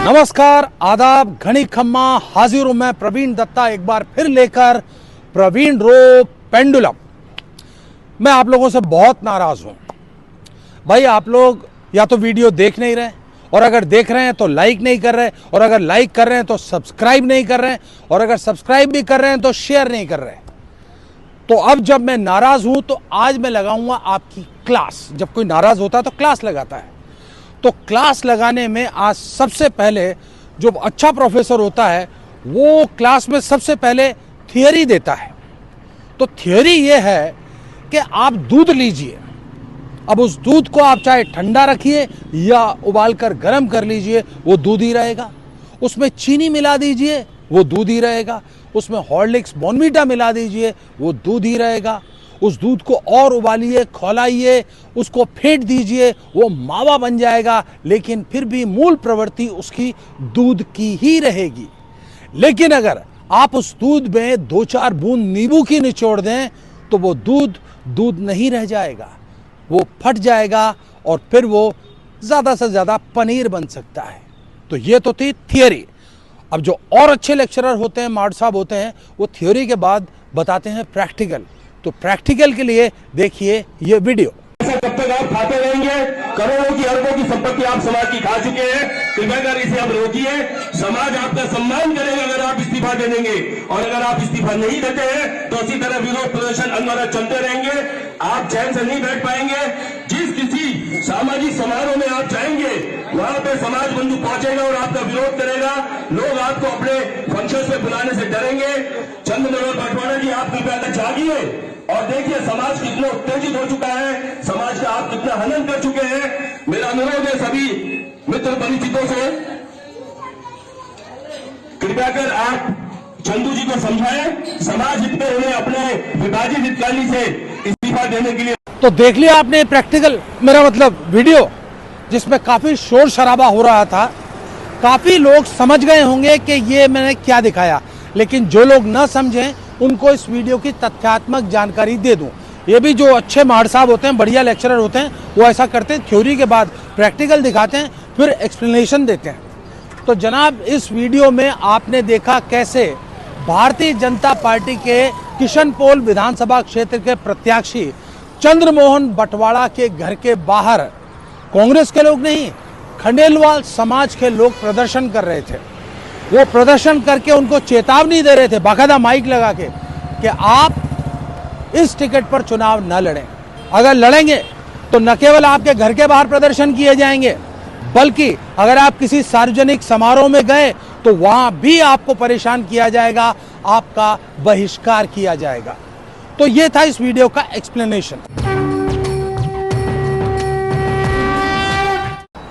नमस्कार, आदाब, घनी खम्मा, हाजिर हूं मैं प्रवीण दत्ता एक बार फिर लेकर प्रवीण रो पेंडुलम। मैं आप लोगों से बहुत नाराज हूं भाई। आप लोग या तो वीडियो देख नहीं रहे, और अगर देख रहे हैं तो लाइक नहीं कर रहे, और अगर लाइक कर रहे हैं तो सब्सक्राइब नहीं कर रहे हैं, और अगर सब्सक्राइब भी कर रहे हैं तो शेयर नहीं कर रहे। तो अब जब मैं नाराज हूं तो आज मैं लगाऊंगा आपकी क्लास। जब कोई नाराज होता है तो क्लास लगाता है। तो क्लास लगाने में आज सबसे पहले जो अच्छा प्रोफेसर होता है वो क्लास में सबसे पहले थियरी देता है। तो थियरी ये है कि आप दूध लीजिए, अब उस दूध को आप चाहे ठंडा रखिए या उबालकर गर्म कर लीजिए, वो दूध ही रहेगा। उसमें चीनी मिला दीजिए, वो दूध ही रहेगा। उसमें हॉर्लिक्स बॉर्नवीटा मिला दीजिए, वो दूध ही रहेगा। उस दूध को और उबालिए, खौलाइए, उसको फेंट दीजिए, वो मावा बन जाएगा, लेकिन फिर भी मूल प्रवृत्ति उसकी दूध की ही रहेगी। लेकिन अगर आप उस दूध में 2-4 बूंद नींबू की निचोड़ दें तो वो दूध नहीं रह जाएगा, वो फट जाएगा और फिर वो ज़्यादा से ज़्यादा पनीर बन सकता है। तो ये तो थी थियरी। अब जो और अच्छे लेक्चरर होते हैं, मार्ड साहब होते हैं, वो थियोरी के बाद बताते हैं प्रैक्टिकल। तो प्रैक्टिकल के लिए देखिए ये वीडियो। कब तक आप खाते रहेंगे? करोड़ों की अरबों की संपत्ति आप समाज की खा चुके हैं। कृपया कर इसे आप रोकिए। समाज आपका सम्मान करेगा अगर आप इस्तीफा दे देंगे, और अगर आप इस्तीफा नहीं देते हैं तो इसी तरह विरोध प्रदर्शन अनवरत चलते रहेंगे। आप चैन से नहीं बैठ पाएंगे। जिस किसी सामाजिक समारोह में आप जाएंगे वहां पे समाज बंधु पहुंचेगा और आपका विरोध करेगा। लोग आपको अपने फंक्शन में बुलाने से डरेंगे। चंद्र मनोहर बटवाड़ा जी, आप कृपया तक जागिए और देखिए समाज कितना उत्तेजित हो चुका है, समाज का आप कितना हनन कर चुके हैं। मेरा अनुरोध है सभी मित्र परिचितों से, कृपया कर आप चंदू जी को समझाएं। समाज हित में उन्हें अपने विभाजित हितकाली से इस्तीफा देने के लिए। तो देख लिया आपने प्रैक्टिकल, मेरा मतलब वीडियो, जिसमें काफी शोर शराबा हो रहा था। काफी लोग समझ गए होंगे कि ये मैंने क्या दिखाया, लेकिन जो लोग न समझें उनको इस वीडियो की तथ्यात्मक जानकारी दे दूं। ये भी जो अच्छे मार्ड साहब होते हैं, बढ़िया लेक्चरर होते हैं, वो ऐसा करते हैं, थ्योरी के बाद प्रैक्टिकल दिखाते हैं, फिर एक्सप्लेनेशन देते हैं। तो जनाब, इस वीडियो में आपने देखा कैसे भारतीय जनता पार्टी के किशनपोल विधानसभा क्षेत्र के प्रत्याशी चंद्रमोहन बटवाड़ा के घर के बाहर कांग्रेस के लोग नहीं, खंडेलवाल समाज के लोग प्रदर्शन कर रहे थे। वो प्रदर्शन करके उनको चेतावनी दे रहे थे, बाकायदा माइक लगा के, कि आप इस टिकट पर चुनाव न लड़ें। अगर लड़ेंगे तो न केवल आपके घर के बाहर प्रदर्शन किए जाएंगे, बल्कि अगर आप किसी सार्वजनिक समारोह में गए तो वहां भी आपको परेशान किया जाएगा, आपका बहिष्कार किया जाएगा। तो ये था इस वीडियो का एक्सप्लेनेशन।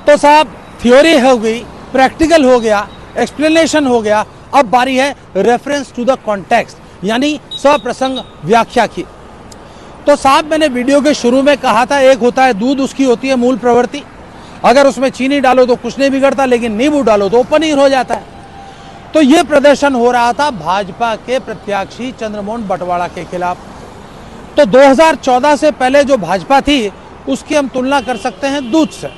तो साहब, थ्योरी हो गई, प्रैक्टिकल हो गया, एक्सप्लेनेशन हो गया। अब बारी है रेफरेंस टू द कॉन्टेक्स्ट, यानी सप्रसंग व्याख्या की। तो साहब, मैंने वीडियो के शुरू में कहा था, एक होता है दूध, उसकी होती है मूल प्रवृत्ति। अगर उसमें चीनी डालो तो कुछ नहीं बिगड़ता, लेकिन नींबू डालो तो पनीर हो जाता है। तो यह प्रदर्शन हो रहा था भाजपा के प्रत्याशी चंद्रमोहन बटवाड़ा के खिलाफ। तो 2014 से पहले जो भाजपा थी उसकी हम तुलना कर सकते हैं दूध से।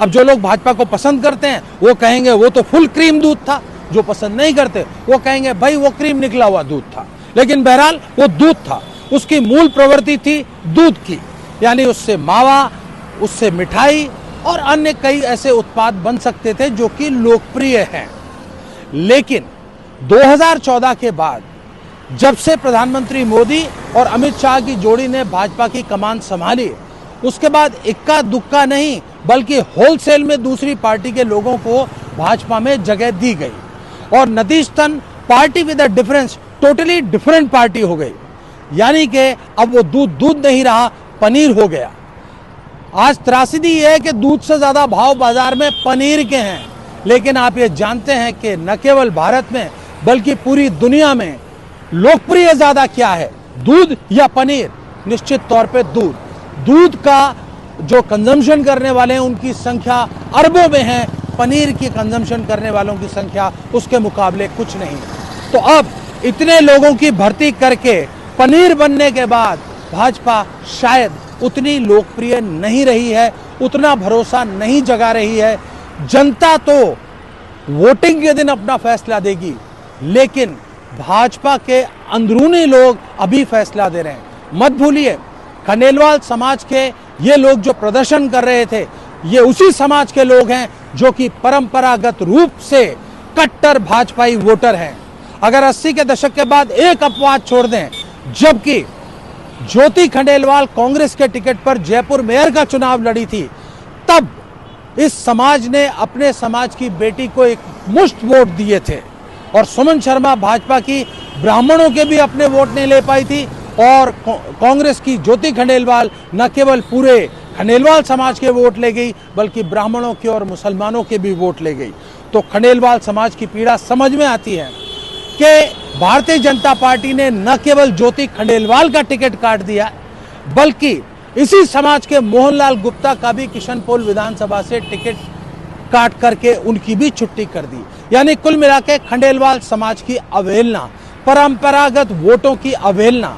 अब जो लोग भाजपा को पसंद करते हैं वो कहेंगे वो तो फुल क्रीम दूध था, जो पसंद नहीं करते वो कहेंगे भाई वो क्रीम निकला हुआ दूध था। लेकिन बहरहाल वो दूध था, उसकी मूल प्रवृत्ति थी दूध की, यानी उससे मावा, उससे मिठाई और अन्य कई ऐसे उत्पाद बन सकते थे जो कि लोकप्रिय हैं। लेकिन 2014 के बाद जब से प्रधानमंत्री मोदी और अमित शाह की जोड़ी ने भाजपा की कमान संभाली, उसके बाद इक्का दुक्का नहीं बल्कि होलसेल में दूसरी पार्टी के लोगों को भाजपा में जगह दी गई और नतीजतन party with a difference totally different party हो गई। यानी कि अब वो दूध नहीं रहा, पनीर हो गया। आज त्रासदी ये है कि दूध से ज्यादा भाव बाजार में पनीर के हैं। लेकिन आप ये जानते हैं कि न केवल भारत में बल्कि पूरी दुनिया में लोकप्रिय ज्यादा क्या है, दूध या पनीर? निश्चित तौर पे दूध का जो कंजम्पशन करने वाले हैं उनकी संख्या अरबों में है, पनीर की कंजम्पशन करने वालों की संख्या उसके मुकाबले कुछ नहीं। तो अब इतने लोगों की भर्ती करके पनीर बनने के बाद भाजपा शायद उतनी लोकप्रिय नहीं रही है, उतना भरोसा नहीं जगा रही है। जनता तो वोटिंग के दिन अपना फैसला देगी, लेकिन भाजपा के अंदरूनी लोग अभी फैसला दे रहे हैं। मत भूलिए, खंडेलवाल समाज के ये लोग जो प्रदर्शन कर रहे थे, ये उसी समाज के लोग हैं जो कि परंपरागत रूप से कट्टर भाजपाई वोटर हैं। अगर 80 के दशक के बाद एक अपवाद छोड़ दें, जबकि ज्योति खंडेलवाल कांग्रेस के टिकट पर जयपुर मेयर का चुनाव लड़ी थी, तब इस समाज ने अपने समाज की बेटी को एक मुश्त वोट दिए थे। और सुमन शर्मा भाजपा की ब्राह्मणों के भी अपने वोट नहीं ले पाई थी, और कांग्रेस की ज्योति खंडेलवाल न केवल पूरे खंडेलवाल समाज के वोट ले गई, बल्कि ब्राह्मणों के और मुसलमानों के भी वोट ले गई। तो खंडेलवाल समाज की पीड़ा समझ में आती है कि भारतीय जनता पार्टी ने न केवल ज्योति खंडेलवाल का टिकट काट दिया, बल्कि इसी समाज के मोहनलाल गुप्ता का भी किशनपोल विधानसभा से टिकट काट करके उनकी भी छुट्टी कर दी। यानी कुल मिला के खंडेलवाल समाज की अवहेलना, परंपरागत वोटों की अवहेलना।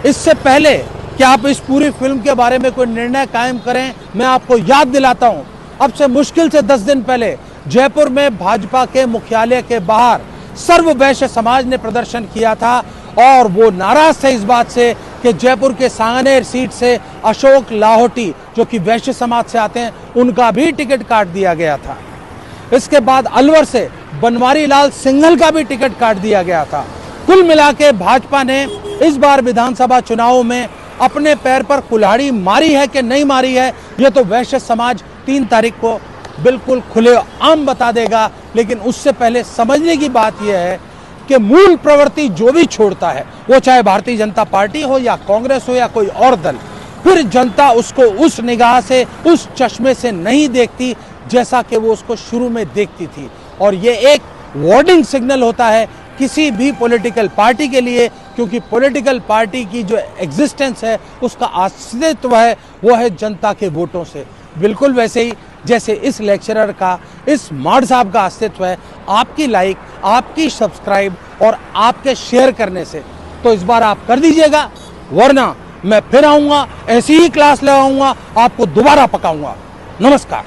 इससे पहले कि आप इस पूरी फिल्म के बारे में कोई निर्णय कायम करें, मैं आपको याद दिलाता हूं, अब से मुश्किल से 10 दिन पहले जयपुर में भाजपा के मुख्यालय के बाहर सर्व वैश्य समाज ने प्रदर्शन किया था, और वो नाराज थे इस बात से कि जयपुर के सांगनेर सीट से अशोक लाहौटी, जो कि वैश्य समाज से आते हैं, उनका भी टिकट काट दिया गया था। इसके बाद अलवर से बनवारी लाल सिंघल का भी टिकट काट दिया गया था। कुल मिला के भाजपा ने इस बार विधानसभा चुनावों में अपने पैर पर कुल्हाड़ी मारी है कि नहीं मारी है, ये तो वैश्य समाज 3 तारीख को बिल्कुल खुले आम बता देगा। लेकिन उससे पहले समझने की बात यह है कि मूल प्रवृत्ति जो भी छोड़ता है, वो चाहे भारतीय जनता पार्टी हो या कांग्रेस हो या कोई और दल, फिर जनता उसको उस निगाह से, उस चश्मे से नहीं देखती जैसा कि वो उसको शुरू में देखती थी। और ये एक वार्निंग सिग्नल होता है किसी भी पॉलिटिकल पार्टी के लिए, क्योंकि पॉलिटिकल पार्टी की जो एग्जिस्टेंस है, उसका अस्तित्व है, वो है जनता के वोटों से। बिल्कुल वैसे ही जैसे इस लेक्चरर का, इस माड़ साहब का अस्तित्व है आपकी लाइक, आपकी सब्सक्राइब और आपके शेयर करने से। तो इस बार आप कर दीजिएगा, वरना मैं फिर आऊँगा, ऐसी ही क्लास लगाऊंगा, आपको दोबारा पकाऊंगा। नमस्कार।